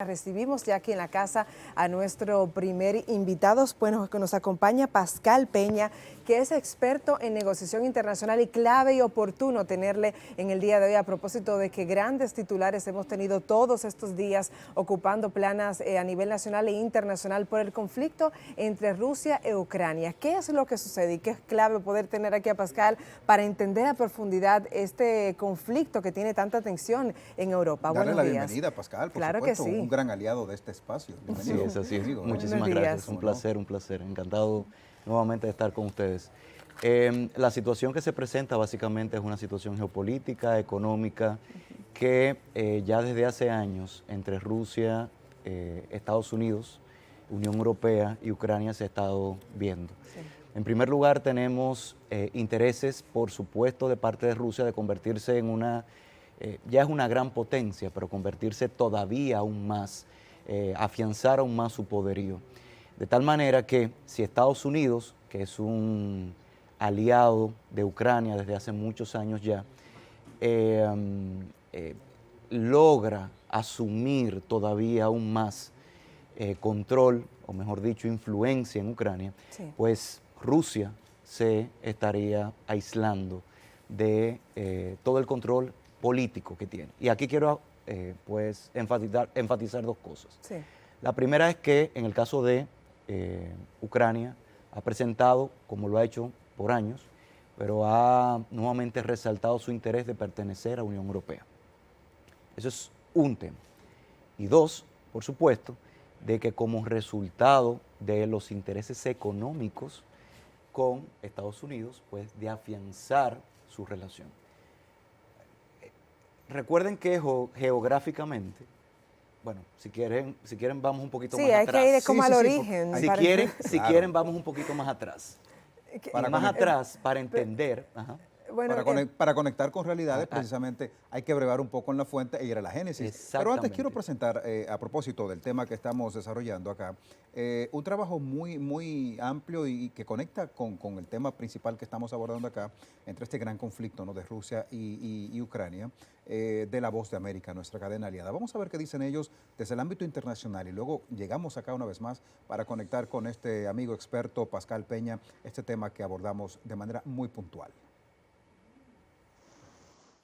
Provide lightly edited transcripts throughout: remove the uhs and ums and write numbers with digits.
Recibimos ya aquí en la casa a nuestro primer invitado, bueno, que nos acompaña Pascal Peña, que es experto en negociación internacional y clave y oportuno tenerle en el día de hoy a propósito de que grandes titulares hemos tenido todos estos días ocupando planas a nivel nacional e internacional por el conflicto entre Rusia e Ucrania. ¿Qué es lo que sucede y qué es clave poder tener aquí a Pascal para entender a profundidad este conflicto que tiene tanta tensión en Europa? Darle Buenos la días. bienvenida, Pascal, por Claro supuesto, que sí. un gran aliado de este espacio. Bienvenido. Así es. Conmigo, Muchísimas gracias. Un placer. Encantado nuevamente de estar con ustedes. La situación que se presenta básicamente es una situación geopolítica, económica, que ya desde hace años entre Rusia, Estados Unidos, Unión Europea y Ucrania se ha estado viendo. Sí. En primer lugar, tenemos intereses, por supuesto, de parte de Rusia de convertirse en ya es una gran potencia, pero convertirse todavía aún más, afianzar aún más su poderío. De tal manera que si Estados Unidos, que es un aliado de Ucrania desde hace muchos años ya, logra asumir todavía aún más control, o mejor dicho, influencia en Ucrania, Sí. pues Rusia se estaría aislando de todo el control político que tiene. Y aquí quiero pues enfatizar dos cosas. Sí. La primera es que en el caso de Ucrania ha presentado, como lo ha hecho por años, pero ha nuevamente resaltado su interés de pertenecer a la Unión Europea. Eso es un tema. Y dos, por supuesto, de que como resultado de los intereses económicos con Estados Unidos, pues de afianzar su relación. Recuerden que geográficamente, bueno, si quieren vamos un poquito más atrás. Sí, hay que ir como al origen. Si quieren vamos un poquito más atrás. Para entender. Bueno, para conectar con realidades, precisamente hay que brevar un poco en la fuente e ir a la génesis. Pero antes quiero presentar, a propósito del tema que estamos desarrollando acá, un trabajo muy amplio y que conecta con el tema principal que estamos abordando acá, entre este gran conflicto, ¿no?, de Rusia y Ucrania, de La Voz de América, nuestra cadena aliada. Vamos a ver qué dicen ellos desde el ámbito internacional y luego llegamos acá una vez más para conectar con este amigo experto Pascal Peña, este tema que abordamos de manera muy puntual.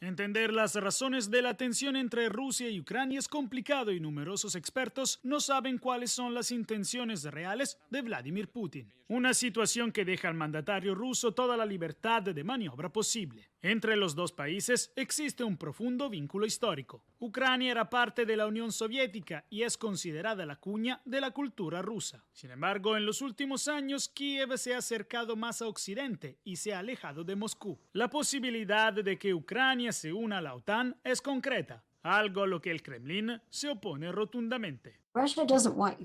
Entender las razones de la tensión entre Rusia y Ucrania es complicado y numerosos expertos no saben cuáles son las intenciones reales de Vladimir Putin. Una situación que deja al mandatario ruso toda la libertad de maniobra posible. Entre los dos países existe un profundo vínculo histórico. Ucrania era parte de la Unión Soviética y es considerada la cuña de la cultura rusa. Sin embargo, en los últimos años, Kiev se ha acercado más a Occidente y se ha alejado de Moscú. La posibilidad de que Ucrania se una a la OTAN es concreta, algo a lo que el Kremlin se opone rotundamente.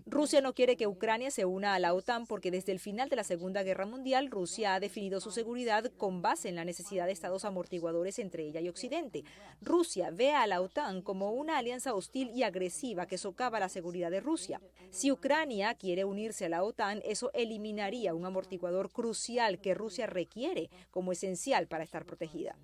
Rusia no quiere que Ucrania se una a la OTAN porque desde el final de la Segunda Guerra Mundial Rusia ha definido su seguridad con base en la necesidad de estados amortiguadores entre ella y Occidente. Rusia ve a la OTAN como una alianza hostil y agresiva que socava la seguridad de Rusia. Si Ucrania quiere unirse a la OTAN, eso eliminaría un amortiguador crucial que Rusia requiere como esencial para estar protegida.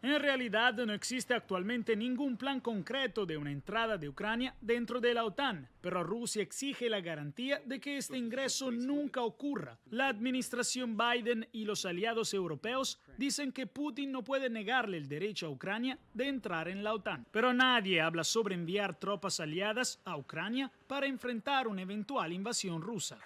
En realidad no existe actualmente ningún plan concreto de una entrada de Ucrania dentro de la OTAN, pero Rusia exige la garantía de que este ingreso nunca ocurra. La administración Biden y los aliados europeos dicen que Putin no puede negarle el derecho a Ucrania de entrar en la OTAN, pero nadie habla sobre enviar tropas aliadas a Ucrania para enfrentar una eventual invasión rusa.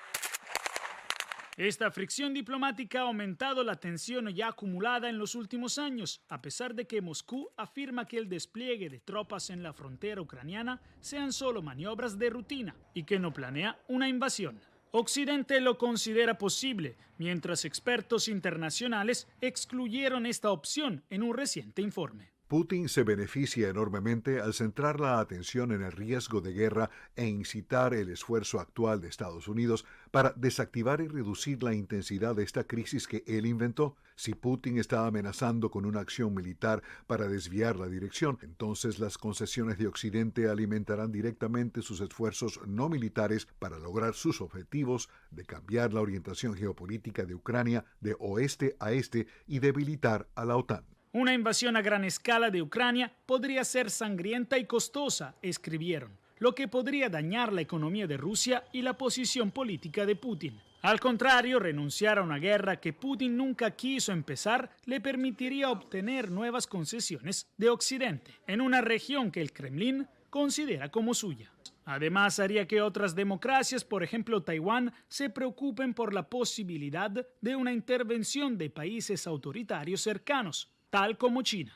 Esta fricción diplomática ha aumentado la tensión ya acumulada en los últimos años, a pesar de que Moscú afirma que el despliegue de tropas en la frontera ucraniana sean solo maniobras de rutina y que no planea una invasión. Occidente lo considera posible, mientras expertos internacionales excluyeron esta opción en un reciente informe. Putin se beneficia enormemente al centrar la atención en el riesgo de guerra e incitar el esfuerzo actual de Estados Unidos para desactivar y reducir la intensidad de esta crisis que él inventó. Si Putin está amenazando con una acción militar para desviar la dirección, entonces las concesiones de Occidente alimentarán directamente sus esfuerzos no militares para lograr sus objetivos de cambiar la orientación geopolítica de Ucrania de oeste a este y debilitar a la OTAN. Una invasión a gran escala de Ucrania podría ser sangrienta y costosa, escribieron. lo que podría dañar la economía de Rusia y la posición política de Putin. Al contrario, renunciar a una guerra que Putin nunca quiso empezar le permitiría obtener nuevas concesiones de Occidente, en una región que el Kremlin considera como suya. Además, haría que otras democracias, por ejemplo Taiwán, se preocupen por la posibilidad de una intervención de países autoritarios cercanos, tal como China.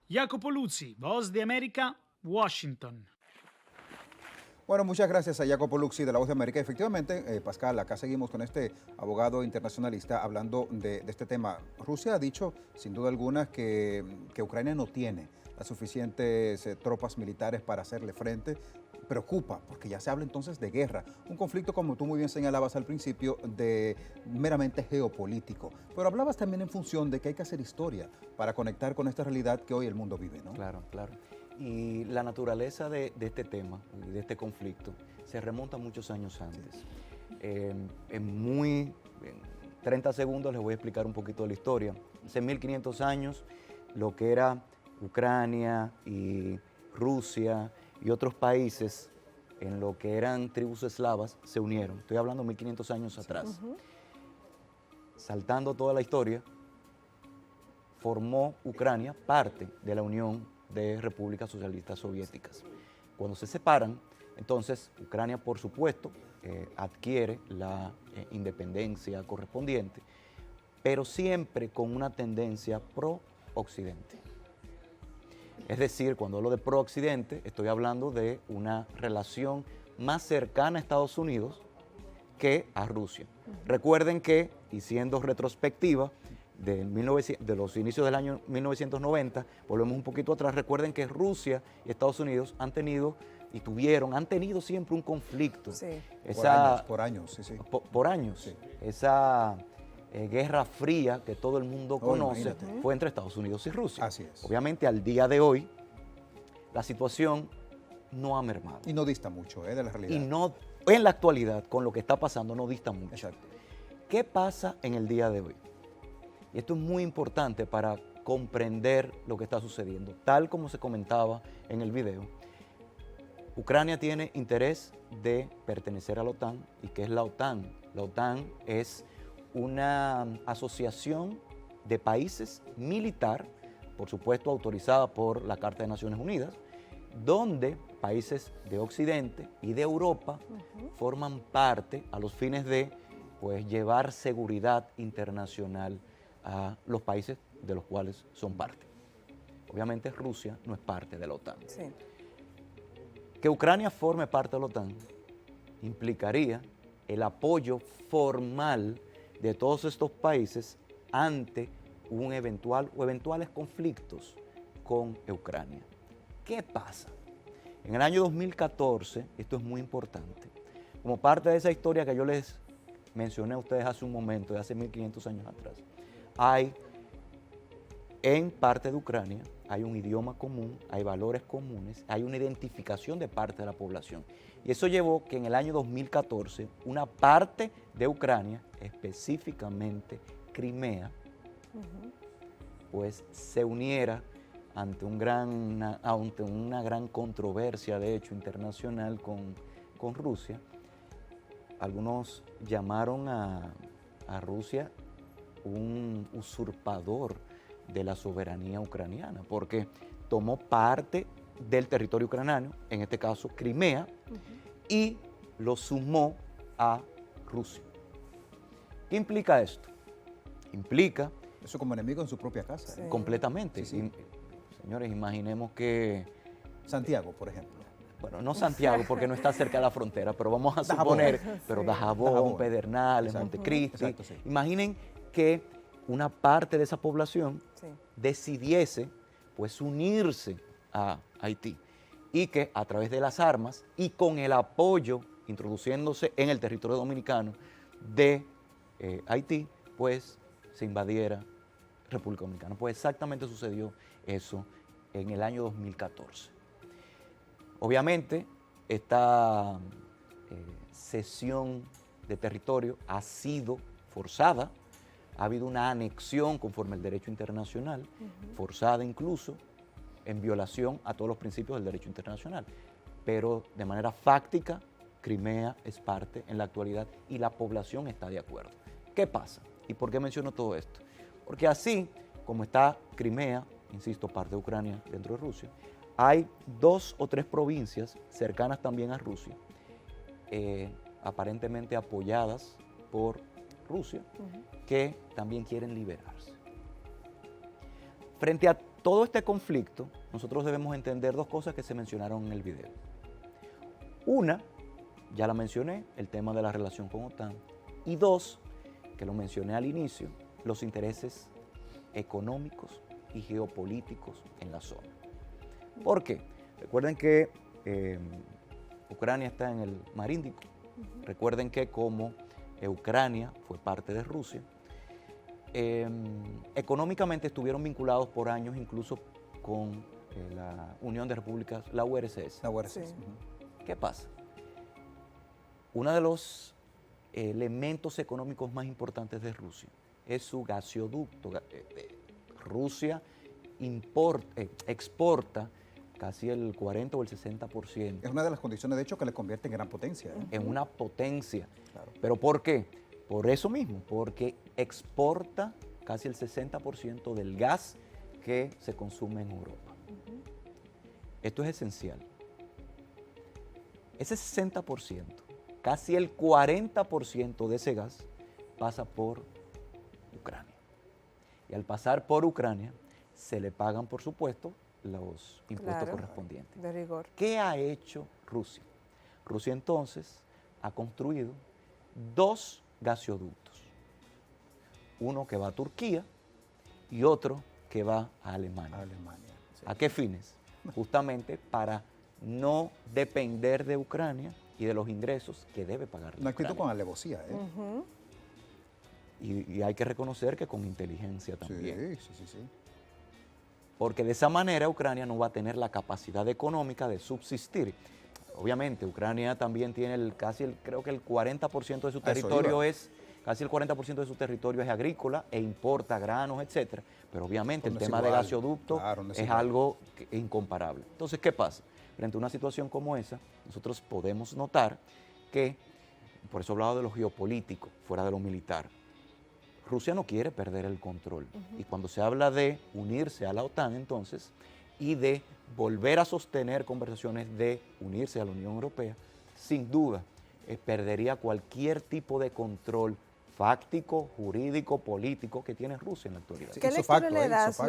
Jacopo Luzzi, Voz de América, Washington. Bueno, muchas gracias a Jacopo Luzzi de La Voz de América. Efectivamente, Pascal, acá seguimos con este abogado internacionalista hablando de este tema. Rusia ha dicho, sin duda alguna, que Ucrania no tiene las suficientes tropas militares para hacerle frente. Preocupa, porque ya se habla entonces de guerra, un conflicto, como tú muy bien señalabas al principio, de meramente geopolítico, pero hablabas también en función de que hay que hacer historia para conectar con esta realidad que hoy el mundo vive, ¿no? Claro, claro. Y la naturaleza de este tema, de este conflicto, se remonta muchos años antes. En 30 segundos les voy a explicar un poquito de la historia. Hace 1500 años, lo que era Ucrania y Rusia y otros países en lo que eran tribus eslavas se unieron. Estoy hablando 1500 años atrás. Saltando toda la historia, formó Ucrania parte de la Unión de Repúblicas Socialistas Soviéticas. Cuando se separan, entonces Ucrania, por supuesto, adquiere la independencia correspondiente, pero siempre con una tendencia pro-occidente. Es decir, cuando hablo de pro-occidente, estoy hablando de una relación más cercana a Estados Unidos que a Rusia. Recuerden que, y siendo retrospectiva, de los inicios del año 1990, volvemos un poquito atrás, recuerden que Rusia y Estados Unidos han tenido siempre un conflicto. Sí. Por años, sí. Por años. Sí. Esa guerra fría que todo el mundo conoce fue entre Estados Unidos y Rusia. Así es. Obviamente, al día de hoy, la situación no ha mermado. Y no dista mucho de la realidad. Y no, en la actualidad, con lo que está pasando, no dista mucho. Exacto. ¿Qué pasa en el día de hoy? Y esto es muy importante para comprender lo que está sucediendo. Tal como se comentaba en el video, Ucrania tiene interés de pertenecer a la OTAN. ¿Y qué es la OTAN? La OTAN es una asociación de países militar, por supuesto autorizada por la Carta de Naciones Unidas, donde países de Occidente y de Europa forman parte a los fines de llevar seguridad internacional a los países de los cuales son parte. Obviamente Rusia no es parte de la OTAN. Sí. Que Ucrania forme parte de la OTAN implicaría el apoyo formal de todos estos países ante un eventuales conflictos con Ucrania. ¿Qué pasa? En el año 2014, esto es muy importante, como parte de esa historia que yo les mencioné a ustedes hace un momento, de hace 1500 años atrás, en parte de Ucrania hay un idioma común, hay valores comunes, hay una identificación de parte de la población. Y eso llevó que en el año 2014 una parte de Ucrania, específicamente Crimea, se uniera ante una gran controversia, de hecho, internacional con Rusia. Algunos llamaron a Rusia un usurpador de la soberanía ucraniana, porque tomó parte del territorio ucraniano, en este caso Crimea, y lo sumó a Rusia. ¿Qué implica esto? Implica... Eso como enemigo en su propia casa. Sí. Completamente. Sí. Señores, imaginemos que... Santiago, por ejemplo. Bueno, no Santiago porque no está cerca de la frontera, pero vamos a suponer, pero Dajabón, Pedernales, Montecristi. Exacto, sí. Imaginen que una parte de esa población decidiese unirse a Haití y que a través de las armas y con el apoyo introduciéndose en el territorio dominicano de Haití, se invadiera República Dominicana. Pues exactamente sucedió eso en el año 2014. Obviamente, esta cesión de territorio ha sido forzada, ha habido una anexión conforme al derecho internacional, forzada incluso en violación a todos los principios del derecho internacional. pero de manera fáctica, Crimea es parte en la actualidad y la población está de acuerdo. ¿Qué pasa? ¿Y por qué menciono todo esto? Porque así como está Crimea, insisto, parte de Ucrania dentro de Rusia, hay 2 o 3 provincias cercanas también a Rusia, aparentemente apoyadas por Rusia, que también quieren liberarse. Frente a todo este conflicto, nosotros debemos entender 2 cosas que se mencionaron en el video. Una, ya la mencioné, el tema de la relación con OTAN. Y 2, que lo mencioné al inicio, los intereses económicos y geopolíticos en la zona. ¿Por qué? Recuerden que Ucrania está en el Mar Índico. Recuerden que como Ucrania fue parte de Rusia, económicamente estuvieron vinculados por años incluso con la Unión de Repúblicas, la URSS. La URSS. Sí. ¿Qué pasa? Uno de los elementos económicos más importantes de Rusia es su gasoducto. Rusia exporta casi el 40 o el 60%. Es una de las condiciones, de hecho, que le convierte en gran potencia. En una potencia. Claro. ¿Pero por qué? Por eso mismo, porque exporta casi el 60% del gas que se consume en Europa. Esto es esencial. Ese 60%, casi el 40% de ese gas pasa por Ucrania. Y al pasar por Ucrania, se le pagan, por supuesto, los impuestos correspondientes. De rigor. ¿Qué ha hecho Rusia? Rusia entonces ha construido 2 gasoductos. Uno que va a Turquía y otro que va a Alemania. Sí. ¿A qué fines? Justamente para no depender de Ucrania y de los ingresos que debe pagar Una actitud Ucrania. con alevosía, ¿eh? Y hay que reconocer que con inteligencia también. Sí. Porque de esa manera Ucrania no va a tener la capacidad económica de subsistir. Obviamente, Ucrania también tiene creo que el 40% de su territorio casi el 40% de su territorio es agrícola e importa granos, etcétera. Pero obviamente el tema de gasoducto es algo incomparable. Entonces, ¿qué pasa? Frente a una situación como esa, nosotros podemos notar que, por eso he hablado de lo geopolítico, fuera de lo militar, Rusia no quiere perder el control. Y cuando se habla de unirse a la OTAN, entonces, y de volver a sostener conversaciones de unirse a la Unión Europea, sin duda, perdería cualquier tipo de control fáctico, jurídico, político que tiene Rusia en la actualidad. ¿Qué lectura le das?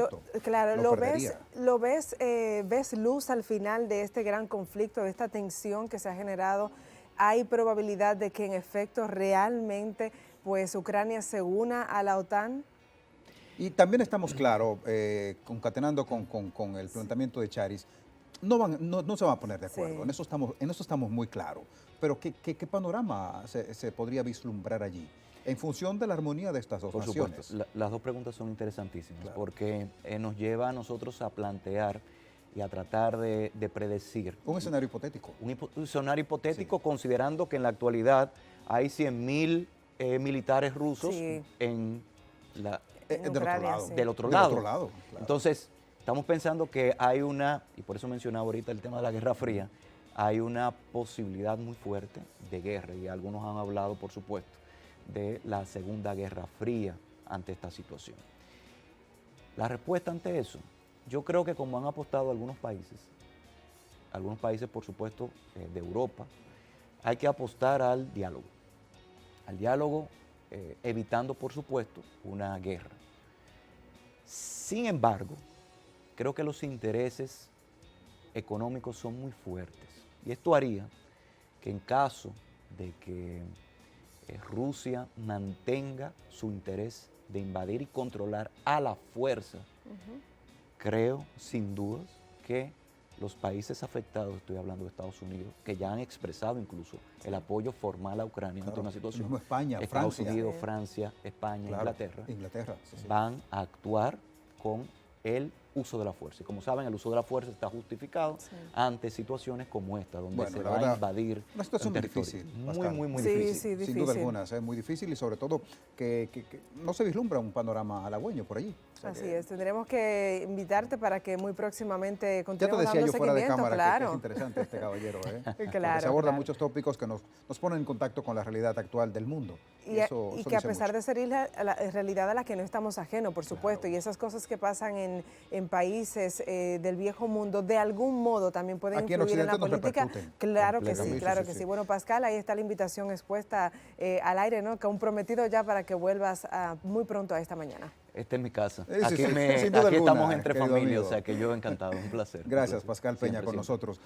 ¿Ves luz al final de este gran conflicto, de esta tensión que se ha generado? ¿Hay probabilidad de que en efecto realmente pues Ucrania se una a la OTAN? Y también estamos claros, concatenando con el planteamiento de Charis, no se van a poner de acuerdo, Sí. en eso estamos muy claros. Pero ¿qué panorama se podría vislumbrar allí? En función de la armonía de estas 2 Por naciones. supuesto, las 2 preguntas son interesantísimas, Claro. porque nos lleva a nosotros a plantear y a tratar de predecir. Un escenario hipotético. Un escenario hipotético, considerando que en la actualidad hay 100.000 militares rusos Sí. en En del Ucrania, otro lado. sí. del otro Del lado. otro lado, claro. Entonces, estamos pensando que hay y por eso mencionaba ahorita el tema de la Guerra Fría, hay una posibilidad muy fuerte de guerra, y algunos han hablado, por supuesto, de la Segunda Guerra Fría ante esta situación. La respuesta ante eso, yo creo que como han apostado algunos países, por supuesto, de Europa, hay que apostar al diálogo. Evitando, por supuesto, una guerra. Sin embargo, creo que los intereses económicos son muy fuertes, y esto haría que en caso de que Rusia mantenga su interés de invadir y controlar a la fuerza, creo sin dudas que los países afectados, estoy hablando de Estados Unidos, que ya han expresado incluso el apoyo formal a Ucrania ante una situación. Mismo España, Estados Francia. Unidos, Francia, España, Claro, Inglaterra, Inglaterra, sí. van a actuar con el uso de la fuerza. Y como saben, el uso de la fuerza está justificado ante situaciones como esta, donde Bueno, se la va verdad, a invadir una situación un muy territorio. difícil, Muy, Pascal. muy Sí, difícil. sí, Sin duda difícil. alguna, es muy difícil y sobre todo que no se vislumbra un panorama halagüeño por allí. O sea Así que- es, tendremos que invitarte para que muy próximamente Ya te continuemos decía dando yo fuera de seguimiento, cámara que claro. es interesante este caballero, porque Claro, se abordan claro. muchos tópicos que nos ponen en contacto con la realidad actual del mundo. Y eso que a dice pesar mucho. de ser la realidad a la que no estamos ajenos, por supuesto, y esas cosas que pasan en países del viejo mundo, de algún modo también pueden Aquí en influir en la Occidente nos política. repercuten. Claro que sí, Completamente. claro Sí, que sí, sí. sí. Bueno, Pascal, ahí está la invitación expuesta al aire, ¿no? Comprometido ya para que vuelvas muy pronto a esta mañana. Esta es mi casa. Sí, Aquí, sin duda aquí alguna, estamos entre querido familia, amigo. o sea que yo encantado, un placer. Gracias, Pascal Peña, Siempre, con siempre. nosotros.